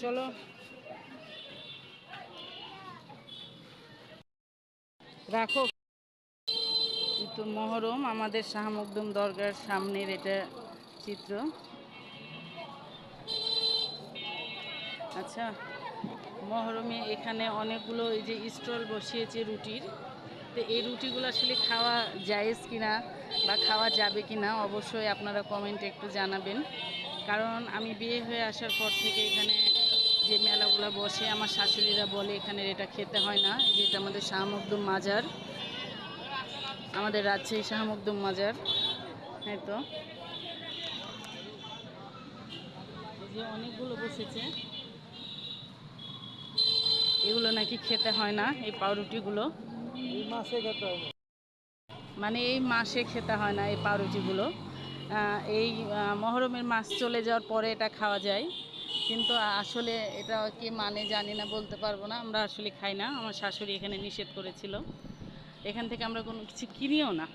চলো রাখো। তো মহরম আমাদের শাহ মখদুম দরগার সামনের এটা চিত্র। আচ্ছা, মহরমে এখানে অনেকগুলো এই যে স্টল বসিয়েছে রুটির। তো এই রুটিগুলো আসলে খাওয়া জায়েজ কিনা বা খাওয়া যাবে কিনা অবশ্যই আপনারা কমেন্টে একটু জানাবেন। কারণ আমি বিয়ে হয়ে আসার পর থেকে এখানে যে মেলাগুলো বসে আমার শাশুড়িরা বলে এখানে এটা খেতে হয় না। যেটা আমাদের শাহ মখদুম মাজার, আমাদের রাজশাহী শাহ মখদুম মাজার। হ্যাঁ, তো এই যে অনেকগুলো বসেছে, এগুলো নাকি খেতে হয় না, এই পাউরুটিগুলো। এই মাসে খেতে হয় না, মানে এই মাসে খেতে হয় না এই পাউরুটিগুলো। এই মহরমের মাস চলে যাওয়ার পরে এটা খাওয়া যায়, কিন্তু আসলে এটা কি মানে জানি না, বলতে পারবো না। আমরা আসলে খাই না, আমার শাশুড়ি এখানে নিষেধ করেছিল। এখান থেকে আমরা কোনো কিছু কিনিও না।